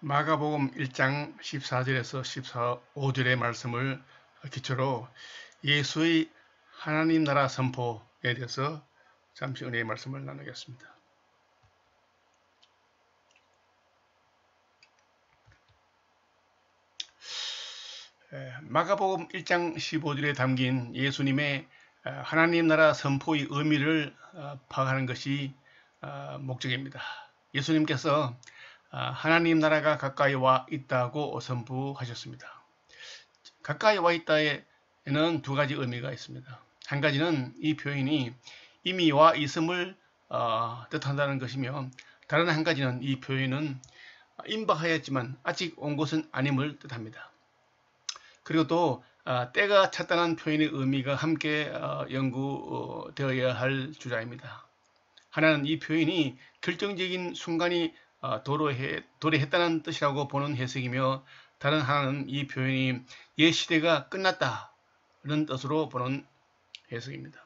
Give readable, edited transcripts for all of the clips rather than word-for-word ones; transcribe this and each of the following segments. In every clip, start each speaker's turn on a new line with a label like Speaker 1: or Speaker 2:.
Speaker 1: 마가복음 1장 14절에서 15절의 말씀을 기초로 예수의 하나님 나라 선포에 대해서 잠시 은혜의 말씀을 나누겠습니다. 마가복음 1장 15절에 담긴 예수님의 하나님 나라 선포의 의미를 파악하는 것이 목적입니다. 예수님께서 하나님 나라가 가까이 와 있다고 선포하셨습니다. 가까이 와 있다에는 두 가지 의미가 있습니다. 한 가지는 이 표현이 이미 와 있음을 뜻한다는 것이며, 다른 한 가지는 이 표현은 임박하였지만 아직 온 것은 아님을 뜻합니다. 그리고 또 때가 찼다는 표현의 의미가 함께 연구되어야 할 주자입니다. 하나는 이 표현이 결정적인 순간이 도래했다는 뜻이라고 보는 해석이며, 다른 하나는 이 표현이 옛 시대가 끝났다는 뜻으로 보는 해석입니다.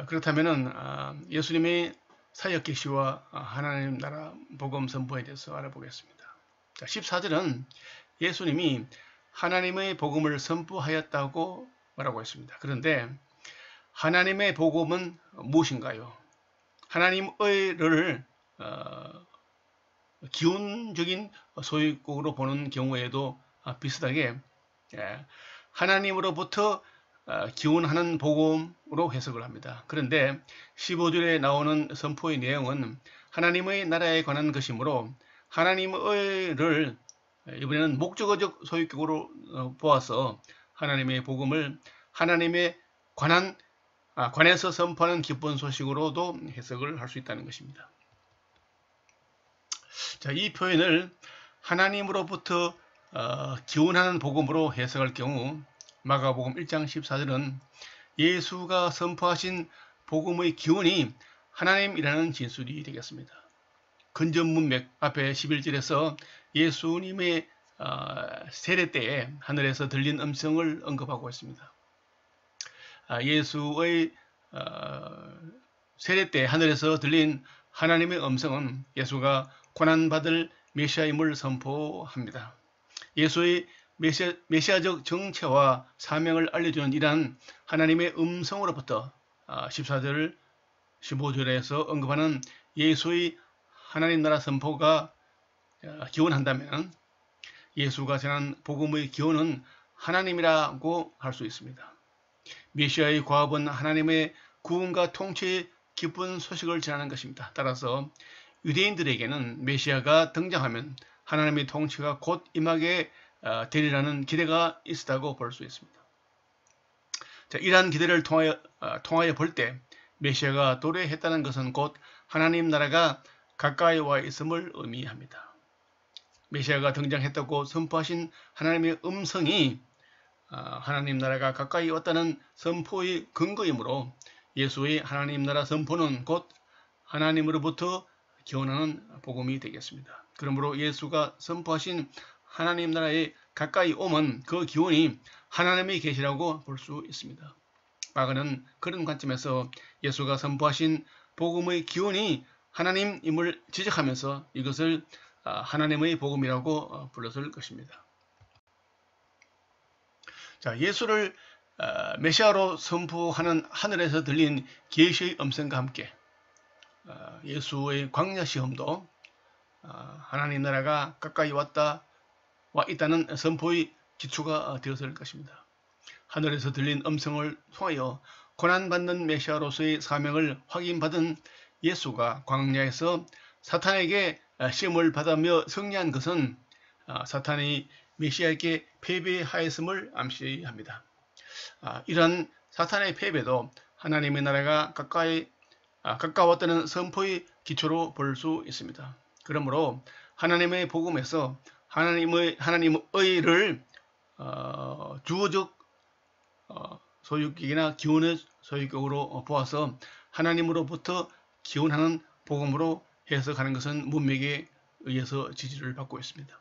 Speaker 1: 그렇다면 예수님의 사역 계시와 하나님 나라 복음 선포에 대해서 알아보겠습니다. 자, 14절은 예수님이 하나님의 복음을 선포하였다고 말하고 있습니다. 그런데 하나님의 복음은 무엇인가요? 하나님의를 기운적인 소유국으로 보는 경우에도 비슷하게 하나님으로부터 기운하는 복음으로 해석을 합니다. 그런데 15절에 나오는 선포의 내용은 하나님의 나라에 관한 것이므로 하나님의를 이번에는 목적어적 소유격으로 보아서 하나님의 복음을 하나님에 관해서 선포하는 기쁜 소식으로도 해석을 할 수 있다는 것입니다. 자, 이 표현을 하나님으로부터 기원하는 복음으로 해석할 경우 마가복음 1장 14절은 예수가 선포하신 복음의 기원이 하나님이라는 진술이 되겠습니다. 근전문맥 앞에 11절에서 예수님의 세례 때에 하늘에서 들린 음성을 언급하고 있습니다. 예수의 세례 때 하늘에서 들린 하나님의 음성은 예수가 고난받을 메시아임을 선포합니다. 예수의 메시아적 정체와 사명을 알려주는 이러한 하나님의 음성으로부터 14절, 15절에서 언급하는 예수의 하나님 나라 선포가 기원한다면 예수가 전한 복음의 기원은 하나님이라고 할 수 있습니다. 메시아의 과업은 하나님의 구원과 통치의 기쁜 소식을 전하는 것입니다. 따라서 유대인들에게는 메시아가 등장하면 하나님의 통치가 곧 임하게 되리라는 기대가 있었다고 볼 수 있습니다. 자, 이러한 기대를 통하여 볼 때 메시아가 도래했다는 것은 곧 하나님 나라가 가까이 와 있음을 의미합니다. 메시아가 등장했다고 선포하신 하나님의 음성이 하나님 나라가 가까이 왔다는 선포의 근거이므로 예수의 하나님 나라 선포는 곧 하나님으로부터 기원하는 복음이 되겠습니다. 그러므로 예수가 선포하신 하나님 나라에 가까이 오면 그 기원이 하나님의 계시라고 볼 수 있습니다. 마가는 그런 관점에서 예수가 선포하신 복음의 기원이 하나님임을 지적하면서 이것을 하나님의 복음이라고 불렀을 것입니다. 자, 예수를 메시아로 선포하는 하늘에서 들린 계시의 음성과 함께 예수의 광야 시험도 하나님 나라가 가까이 와 있다는 선포의 기초가 되었을 것입니다. 하늘에서 들린 음성을 통하여 고난받는 메시아로서의 사명을 확인받은 예수가 광야에서 사탄에게 시험을 받으며 승리한 것은 사탄이 메시아에게 패배하였음을 암시합니다. 이러한 사탄의 패배도 하나님의 나라가 가까웠다는 선포의 기초로 볼 수 있습니다. 그러므로 하나님의 복음에서 하나님의를 주어적 소유격이나 기원의 소유격으로 보아서 하나님으로부터 기원하는 복음으로 해석하는 것은 문맥에 의해서 지지를 받고 있습니다.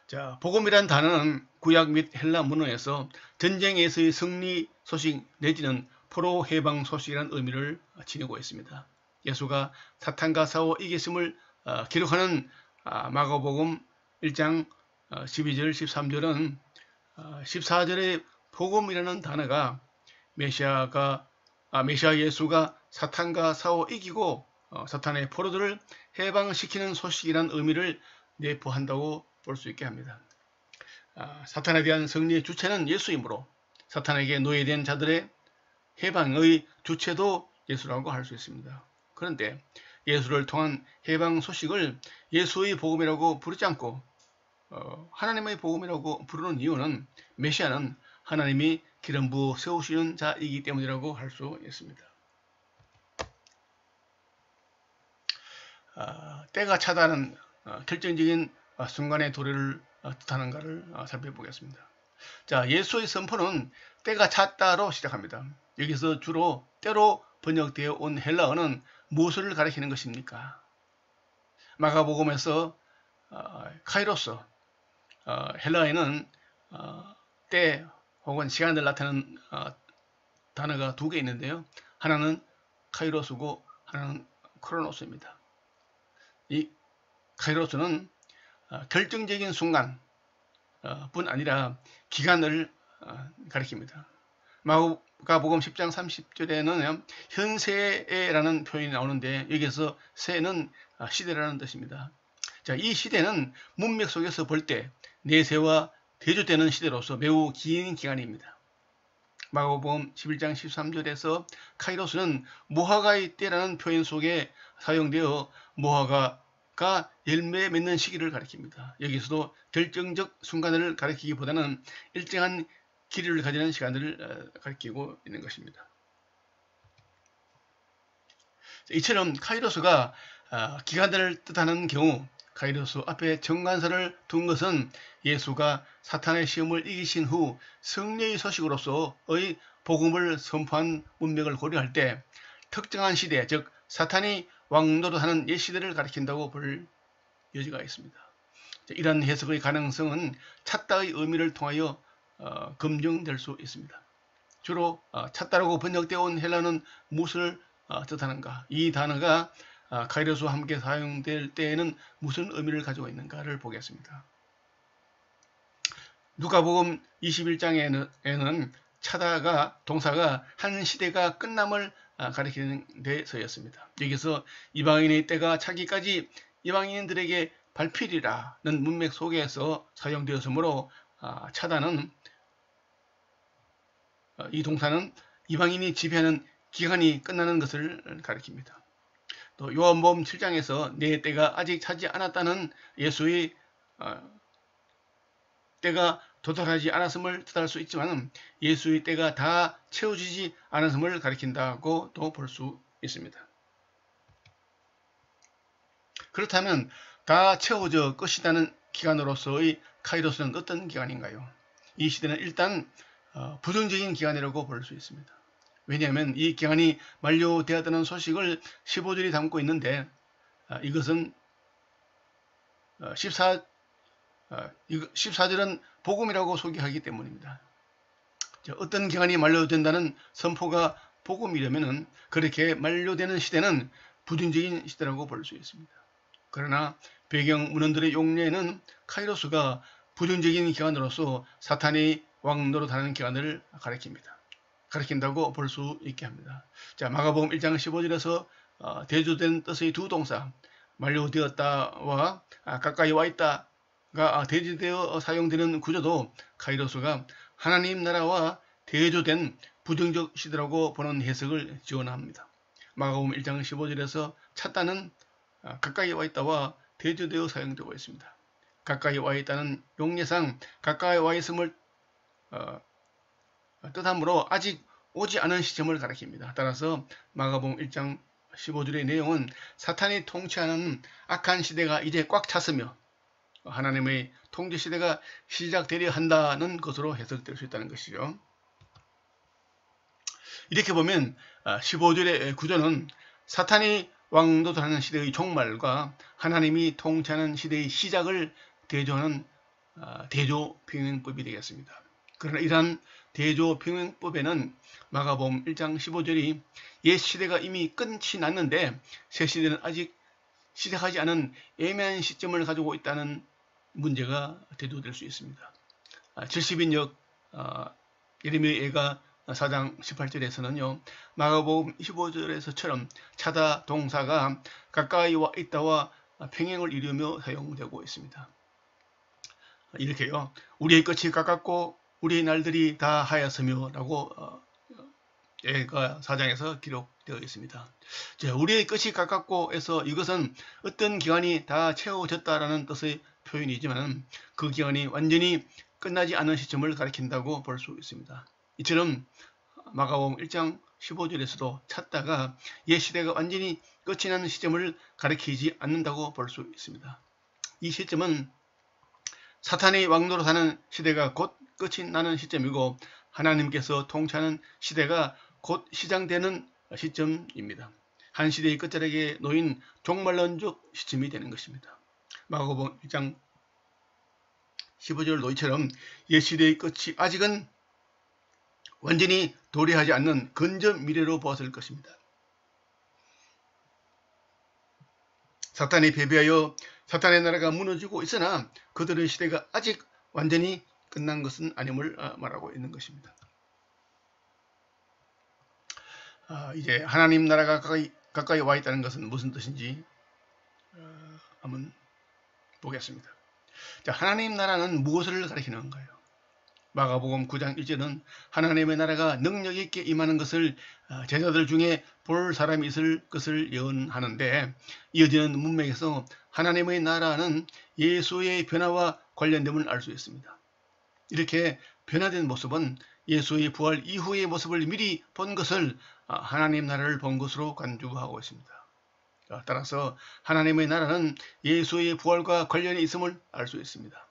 Speaker 1: 자, 복음이란 단어는 구약 및 헬라 문어에서 전쟁에서의 승리 소식 내지는 포로 해방 소식이라는 의미를 지니고 있습니다. 예수가 사탄과 싸워 이겼음을 기록하는 마가복음 1장 12절 13절은 14절의 복음이라는 단어가 메시아 예수가 사탄과 싸워 이기고 사탄의 포로들을 해방시키는 소식이란 의미를 내포한다고 볼 수 있게 합니다. 사탄에 대한 승리의 주체는 예수이므로 사탄에게 노예된 자들의 해방의 주체도 예수라고 할 수 있습니다. 그런데 예수를 통한 해방 소식을 예수의 복음이라고 부르지 않고 하나님의 복음이라고 부르는 이유는 메시아는 하나님이 기름 부어 세우시는 자이기 때문이라고 할 수 있습니다. 때가 차다는 결정적인 순간의 도래를 뜻하는가를 살펴보겠습니다. 자, 예수의 선포는 때가 찼다로 시작합니다. 여기서 주로 때로 번역되어 온 헬라어는 무엇을 가리키는 것입니까? 마가복음에서 카이로스, 헬라어에는 때 혹은 시간을 나타내는 단어가 두 개 있는데요. 하나는 카이로스고 하나는 크로노스입니다. 이 카이로스는 결정적인 순간 뿐 아니라 기간을 가리킵니다. 마가복음 10장 30절에는 현세라는 표현이 나오는데 여기서 세는 시대라는 뜻입니다. 자, 이 시대는 문맥 속에서 볼 때 내세와 대조되는 시대로서 매우 긴 기간입니다. 마가복음 11장 13절에서 카이로스는 무화과의 때라는 표현 속에 사용되어 무화과가 열매 맺는 시기를 가리킵니다. 여기서도 결정적 순간을 가리키기보다는 일정한 길이를 가지는 시간을 가리키고 있는 것입니다. 이처럼 카이로스가 기간을 뜻하는 경우 카이로스 앞에 정관사를 둔 것은 예수가 사탄의 시험을 이기신 후 승리의 소식으로서의 복음을 선포한 문맥을 고려할 때 특정한 시대, 즉 사탄이 왕노릇하는 옛 시대를 가리킨다고 볼 여지가 있습니다. 이런 해석의 가능성은 찼다의 의미를 통하여 검증될 수 있습니다. 주로 찼다라고 번역되어 온 헬라어는 무엇을 뜻하는가? 이 단어가 카이로스와 함께 사용될 때에는 무슨 의미를 가지고 있는가를 보겠습니다. 누가복음 21장에는 차다가 동사가 한 시대가 끝남을 가리키는 데 서였습니다. 여기서 이방인의 때가 차기까지 이방인들에게 발필이라는 문맥 속에서 사용되었으므로 차다는 이 동사는 이방인이 지배하는 기간이 끝나는 것을 가리킵니다. 또 요한복음 7장에서 내 때가 아직 차지 않았다는 예수의 때가 도달하지 않았음을 뜻할 수 있지만 예수의 때가 다 채워지지 않았음을 가리킨다고 또 볼 수 있습니다. 그렇다면 다 채워져 끝이라는 기간으로서의 카이로스는 어떤 기간인가요? 이 시대는 일단 부정적인 기간이라고 볼 수 있습니다. 왜냐하면 이 기간이 만료되었다는 소식을 15절이 담고 있는데 이것은 14절은 복음이라고 소개하기 때문입니다. 어떤 기간이 만료된다는 선포가 복음이라면 그렇게 만료되는 시대는 부정적인 시대라고 볼 수 있습니다. 그러나 배경 문헌들의 용례에는 카이로스가 부정적인 기간으로서 사탄이 왕노릇하는 기간을 가리킨다고 볼 수 있게 합니다. 자, 마가복음 1장 15절에서 대조된 뜻의 두 동사 만료되었다와 가까이 와 있다가 대조되어 사용되는 구조도 카이로스가 하나님 나라와 대조된 부정적 시대라고 보는 해석을 지원합니다. 마가복음 1장 15절에서 찼다는 가까이 와 있다와 대조되어 사용되고 있습니다. 가까이 와 있다는 용례상 가까이 와 있음을 뜻하므로 아직 오지 않은 시점을 가리킵니다. 따라서 마가복음 1장 15절의 내용은 사탄이 통치하는 악한 시대가 이제 꽉 찼으며 하나님의 통치 시대가 시작되려 한다는 것으로 해석될 수 있다는 것이죠. 이렇게 보면 15절의 구조는 사탄이 왕노릇하는 시대의 종말과 하나님이 통치하는 시대의 시작을 대조하는 대조 병행법이 되겠습니다. 그러나 이러한 대조평행법에는 마가복음 1장 15절이 옛 시대가 이미 끝이 났는데 새 시대는 아직 시작하지 않은 애매한 시점을 가지고 있다는 문제가 대두될 수 있습니다. 70인역 예레미야 예가 4장 18절에서는요. 마가복음 15절에서처럼 차다 동사가 가까이 와 있다와 평행을 이루며 사용되고 있습니다. 이렇게요. 우리의 끝이 가깝고 우리의 날들이 다 하였으며 라고 예가 4장에서 기록되어 있습니다. 우리의 끝이 가깝고 해서 이것은 어떤 기간이 다 채워졌다라는 뜻의 표현이지만 그 기간이 완전히 끝나지 않은 시점을 가리킨다고 볼 수 있습니다. 이처럼 마가복음 1장 15절에서도 찾다가 옛 시대가 완전히 끝이 나는 시점을 가리키지 않는다고 볼 수 있습니다. 이 시점은 사탄의 왕노릇하는 시대가 곧 끝이 나는 시점이고 하나님께서 통치하는 시대가 곧 시작되는 시점입니다. 한 시대의 끝자락에 놓인 종말론적 시점이 되는 것입니다. 마가복음 1장 15절 노이처럼 옛 시대의 끝이 아직은 완전히 도래하지 않는 근접 미래로 보았을 것입니다. 사탄이 패배하여 사탄의 나라가 무너지고 있으나 그들의 시대가 아직 완전히 끝난 것은 아님을 말하고 있는 것입니다. 이제 하나님 나라가 가까이 와 있다는 것은 무슨 뜻인지 한번 보겠습니다. 하나님 나라는 무엇을 가리키는가요? 마가복음 9장 1절은 하나님의 나라가 능력 있게 임하는 것을 제자들 중에 볼 사람이 있을 것을 예언하는데 이어지는 문맥에서 하나님의 나라는 예수의 변화와 관련됨을 알 수 있습니다. 이렇게 변화된 모습은 예수의 부활 이후의 모습을 미리 본 것을 하나님 나라를 본 것으로 간주하고 있습니다. 따라서 하나님의 나라는 예수의 부활과 관련이 있음을 알 수 있습니다.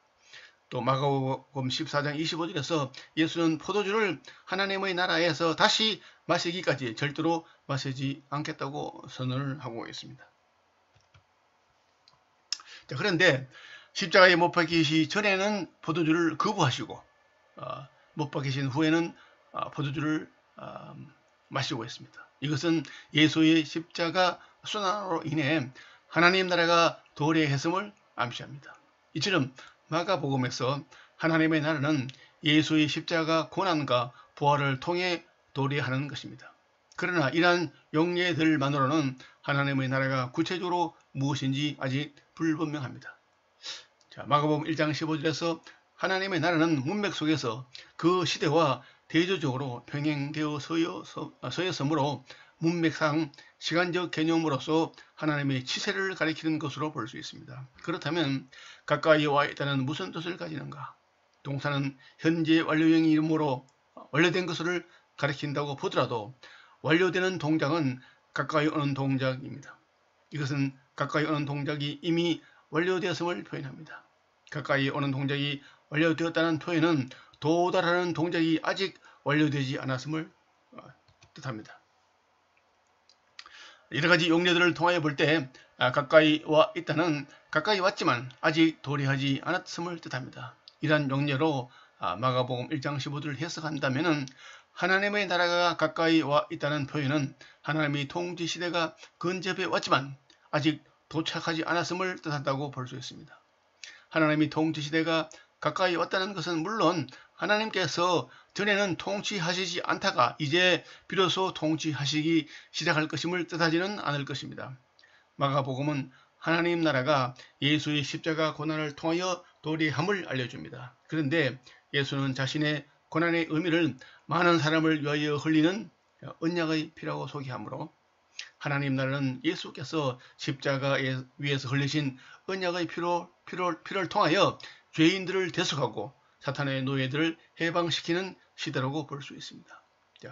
Speaker 1: 또 마가복음 14장 25절에서 예수는 포도주를 하나님의 나라에서 다시 마시기까지 절대로 마시지 않겠다고 선언을 하고 있습니다. 그런데 십자가에 못 박히시 전에는 포도주를 거부하시고 못 박히신 후에는 포도주를 마시고 있습니다. 이것은 예수의 십자가 순환으로 인해 하나님 나라가 도래했음을 암시합니다. 이처럼 마가복음에서 하나님의 나라는 예수의 십자가 고난과 부활을 통해 도래하는 것입니다. 그러나 이러한 용례들만으로는 하나님의 나라가 구체적으로 무엇인지 아직 불분명합니다. 마가복음 1장 15절에서 하나님의 나라는 문맥 속에서 그 시대와 대조적으로 병행되어 서였으므로 문맥상 시간적 개념으로서 하나님의 치세를 가리키는 것으로 볼 수 있습니다. 그렇다면 가까이 와 있다는 무슨 뜻을 가지는가? 동사는 현재 완료형의 이름으로 완료된 것을 가리킨다고 보더라도 완료되는 동작은 가까이 오는 동작입니다. 이것은 가까이 오는 동작이 이미 완료되었음을 표현합니다. 가까이 오는 동작이 완료되었다는 표현은 도달하는 동작이 아직 완료되지 않았음을 뜻합니다. 여러가지 용례들을 통하여 볼 때 가까이 와 있다는 가까이 왔지만 아직 도래하지 않았음을 뜻합니다. 이러한 용례로 마가복음 1장 15절을 해석한다면 하나님의 나라가 가까이 와 있다는 표현은 하나님의 통치 시대가 근접해 왔지만 아직 도착하지 않았음을 뜻한다고 볼 수 있습니다. 하나님의 통치 시대가 가까이 왔다는 것은 물론 하나님께서 전에는 통치하시지 않다가 이제 비로소 통치하시기 시작할 것임을 뜻하지는 않을 것입니다. 마가복음은 하나님 나라가 예수의 십자가 고난을 통하여 도래함을 알려줍니다. 그런데 예수는 자신의 고난의 의미를 많은 사람을 위하여 흘리는 언약의 피라고 소개하므로 하나님 나라는 예수께서 십자가 위에서 흘리신 언약의 피를 통하여 죄인들을 대속하고 사탄의 노예들을 해방시키는 시대라고 볼 수 있습니다.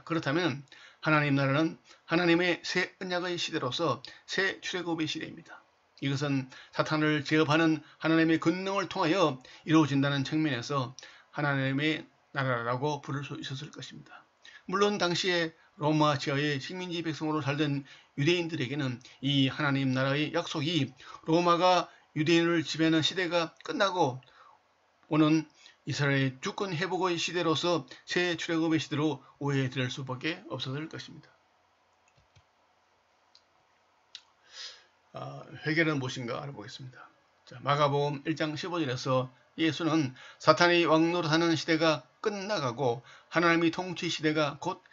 Speaker 1: 그렇다면 하나님 나라는 하나님의 새 언약의 시대로서 새 출애굽의 시대입니다. 이것은 사탄을 제압하는 하나님의 권능을 통하여 이루어진다는 측면에서 하나님의 나라라고 부를 수 있었을 것입니다. 물론 당시에 로마 지하의 식민지 백성으로 살던 유대인들에게는 이 하나님 나라의 약속이 로마가 유대인을 지배하는 시대가 끝나고 오는 이스라엘의 주권 회복의 시대로서 새 출애굽의 시대로 오해될 수밖에 없었을 것입니다. 회개는 무엇인가 알아보겠습니다. 자, 마가복음 1장 15절에서 예수는 사탄이 왕노릇하는 시대가 끝나가고 하나님의 통치 시대가 곧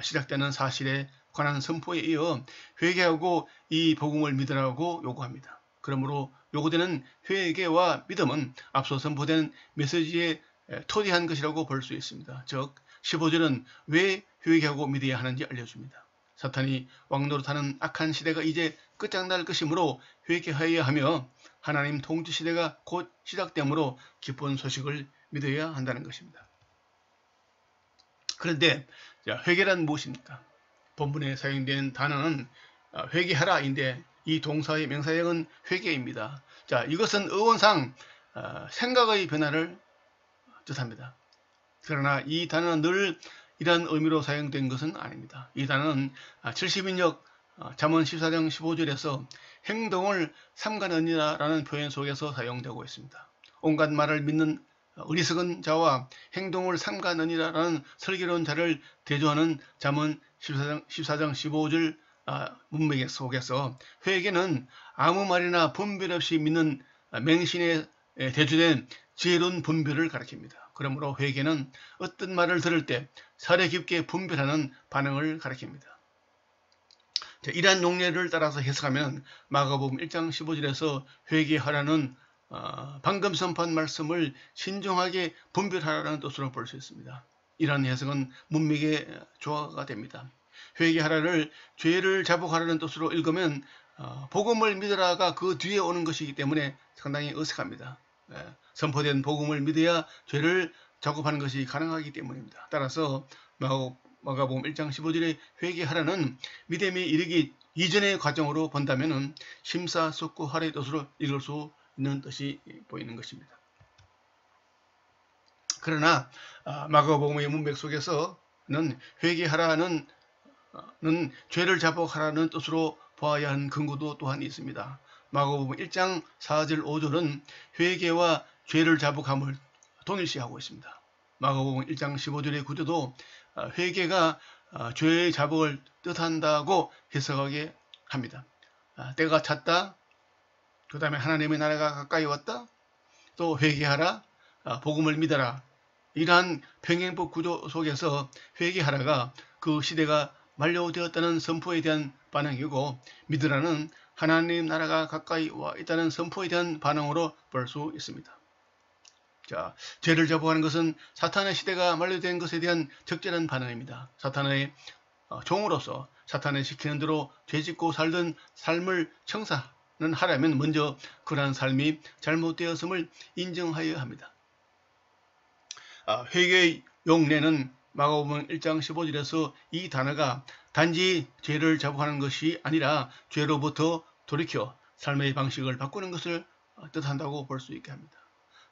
Speaker 1: 시작되는 사실에 관한 선포에 이어 회개하고 이 복음을 믿으라고 요구합니다. 그러므로 요구되는 회개와 믿음은 앞서 선포된 메시지에 토대한 것이라고 볼 수 있습니다. 즉 15절은 왜 회개하고 믿어야 하는지 알려줍니다. 사탄이 왕노릇하는 악한 시대가 이제 끝장날 것이므로 회개하여야 하며 하나님 통치 시대가 곧 시작되므로 기쁜 소식을 믿어야 한다는 것입니다. 그런데 회개란 무엇입니까? 본문에 사용된 단어는 회개하라인데 이 동사의 명사형은 회개입니다. 자, 이것은 어원상 생각의 변화를 뜻합니다. 그러나 이 단어는 늘 이러한 의미로 사용된 것은 아닙니다. 이 단어는 70인역 잠언 14장 15절에서 행동을 삼가느니라 라는 표현 속에서 사용되고 있습니다. 온갖 말을 믿는 어리석은 자와 행동을 삼가느니라 라는 슬기로운 자를 대조하는 잠언 14장 15절 문맥 속에서 회개는 아무 말이나 분별 없이 믿는 맹신에 대조된 지혜로운 분별을 가리킵니다. 그러므로 회개는 어떤 말을 들을 때 사려 깊게 분별하는 반응을 가리킵니다. 자, 이러한 용례를 따라서 해석하면 마가복음 1장 15절에서 회개하라는 방금 선포한 말씀을 신중하게 분별하라는 뜻으로 볼 수 있습니다. 이러한 해석은 문맥에 조화가 됩니다. 회개하라를 죄를 자복하라는 뜻으로 읽으면 복음을 믿으라가 그 뒤에 오는 것이기 때문에 상당히 어색합니다. 선포된 복음을 믿어야 죄를 작업하는 것이 가능하기 때문입니다. 따라서 마가복음 1장 15절에 회개하라는 믿음에 이르기 이전의 과정으로 본다면 심사숙고하라의 뜻으로 읽을 수 있는 뜻이 보이는 것입니다. 그러나 마가복음의 문맥 속에서는 회개하라는 죄를 자복하라는 뜻으로 보아야 하는 근거도 또한 있습니다. 마가복음 1장 4절 5절은 회개와 죄를 자복함을 동일시하고 있습니다. 마가복음 1장 15절의 구조도 회개가 죄의 자복을 뜻한다고 해석하게 합니다. 때가 찼다, 그 다음에 하나님의 나라가 가까이 왔다, 또 회개하라, 복음을 믿어라. 이러한 평행법 구조 속에서 회개하라가 그 시대가 만료되었다는 선포에 대한 반응이고 믿으라는 하나님 나라가 가까이 와 있다는 선포에 대한 반응으로 볼 수 있습니다. 자, 죄를 자복하는 것은 사탄의 시대가 만료된 것에 대한 적절한 반응입니다. 사탄의 종으로서 사탄의 시키는 대로 죄짓고 살던 삶을 청산은 하려면 먼저 그러한 삶이 잘못되었음을 인정하여야 합니다. 회개의 용례는 마가복음 1장 15절에서 이 단어가 단지 죄를 자복하는 것이 아니라 죄로부터 돌이켜 삶의 방식을 바꾸는 것을 뜻한다고 볼 수 있게 합니다.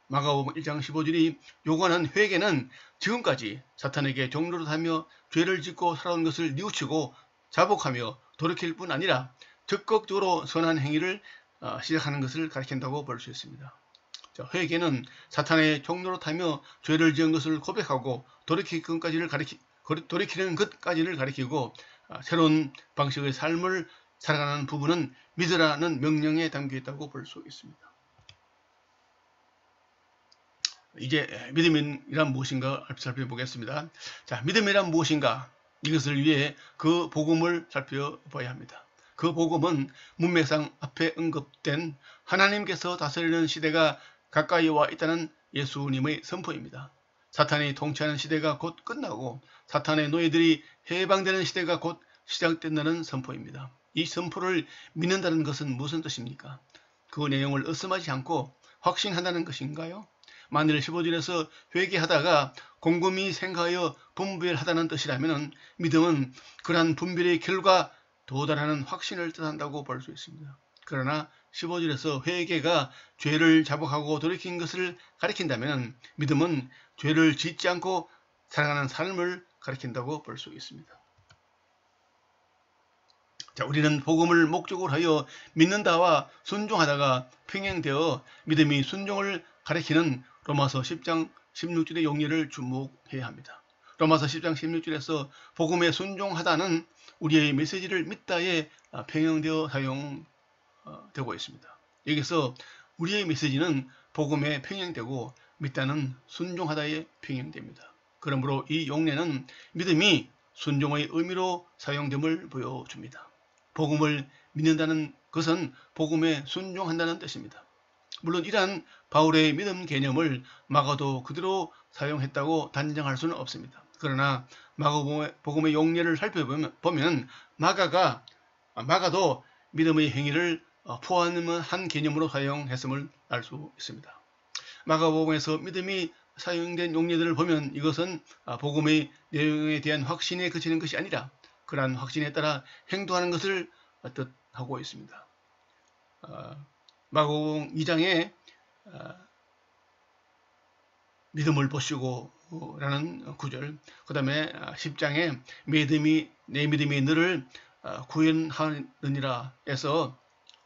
Speaker 1: 마가복음 1장 15절이 요구하는 회개는 지금까지 사탄에게 종노릇하며 죄를 짓고 살아온 것을 뉘우치고 자복하며 돌이킬 뿐 아니라 적극적으로 선한 행위를 시작하는 것을 가리킨다고 볼 수 있습니다. 자, 회개는 사탄의 종노릇하며 죄를 지은 것을 고백하고 돌이키는 것까지를 가리키고 새로운 방식의 삶을 살아가는 부분은 믿으라는 명령에 담겨 있다고 볼 수 있습니다. 이제 믿음이란 무엇인가 살펴보겠습니다. 자, 믿음이란 무엇인가? 이것을 위해 그 복음을 살펴봐야 합니다. 그 복음은 문맥상 앞에 언급된 하나님께서 다스리는 시대가 가까이 와 있다는 예수님의 선포입니다. 사탄이 통치하는 시대가 곧 끝나고 사탄의 노예들이 해방되는 시대가 곧 시작된다는 선포입니다. 이 선포를 믿는다는 것은 무슨 뜻입니까? 그 내용을 의심하지 않고 확신한다는 것인가요? 만일 15절에서 회개하다가 곰곰이 생각하여 분별하다는 뜻이라면 믿음은 그러한 분별의 결과 도달하는 확신을 뜻한다고 볼 수 있습니다. 그러나 15절에서 회개가 죄를 자복하고 돌이킨 것을 가리킨다면 믿음은 죄를 짓지 않고 살아가는 삶을 가리킨다고 볼 수 있습니다. 자, 우리는 복음을 목적으로 하여 믿는다와 순종하다가 평행되어 믿음이 순종을 가리키는 로마서 10장 16절의 용례를 주목해야 합니다. 로마서 10장 16절에서 복음에 순종하다는 우리의 메시지를 믿다에 평형되어 사용되고 있습니다. 여기서 우리의 메시지는 복음에 평형되고 믿다는 순종하다에 평형됩니다. 그러므로 이 용례는 믿음이 순종의 의미로 사용됨을 보여줍니다. 복음을 믿는다는 것은 복음에 순종한다는 뜻입니다. 물론 이러한 바울의 믿음 개념을 마가도 그대로 사용했다고 단정할 수는 없습니다. 그러나 마가복음의 용례를 살펴보면 마가도 믿음의 행위를 포함한 개념으로 사용했음을 알 수 있습니다. 마가복음에서 믿음이 사용된 용례들을 보면 이것은 복음의 내용에 대한 확신에 그치는 것이 아니라 그러한 확신에 따라 행동하는 것을 뜻하고 있습니다. 마가복음 2장에 믿음을 보시고 라는 구절, 그 다음에 10장에 내 믿음이 너를 구원하느니라 해서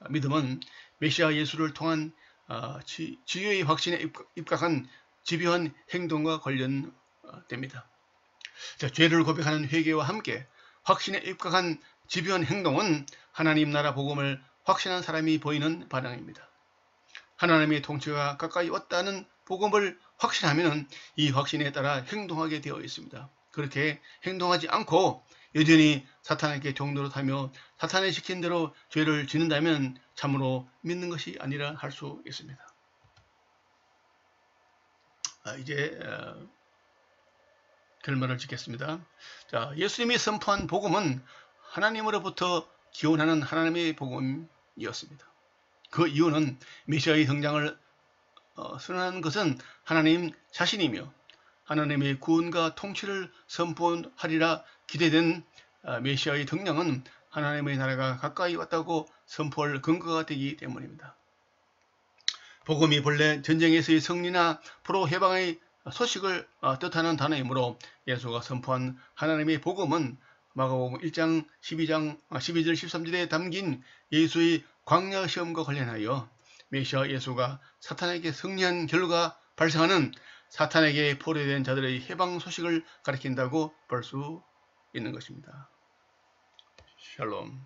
Speaker 1: 믿음은 메시아 예수를 통한 지유의 확신에 입각한 집요한 행동과 관련됩니다. 죄를 고백하는 회개와 함께 확신에 입각한 집요한 행동은 하나님 나라 복음을 확신한 사람이 보이는 반응입니다. 하나님의 통치가 가까이 왔다는 복음을 확신하면 이 확신에 따라 행동하게 되어 있습니다. 그렇게 행동하지 않고 여전히 사탄에게 종노릇하며 사탄이 시킨 대로 죄를 짓는다면 참으로 믿는 것이 아니라 할 수 있습니다. 이제 결말을 짓겠습니다. 자, 예수님이 선포한 복음은 하나님으로부터 기원하는 하나님의 복음이었습니다. 그 이유는 메시아의 등장을 선언하는 것은 하나님 자신이며 하나님의 구원과 통치를 선포하리라 기대된 메시아의 등장은 하나님의 나라가 가까이 왔다고 선포할 근거가 되기 때문입니다. 복음이 본래 전쟁에서의 승리나 포로 해방의 소식을 뜻하는 단어이므로 예수가 선포한 하나님의 복음은 마가복음 1장 12절 13절에 담긴 예수의 광야 시험과 관련하여 메시아 예수가 사탄에게 승리한 결과 발생하는 사탄에게 포로된 자들의 해방 소식을 가리킨다고 볼 수 있는 것입니다. 샬롬.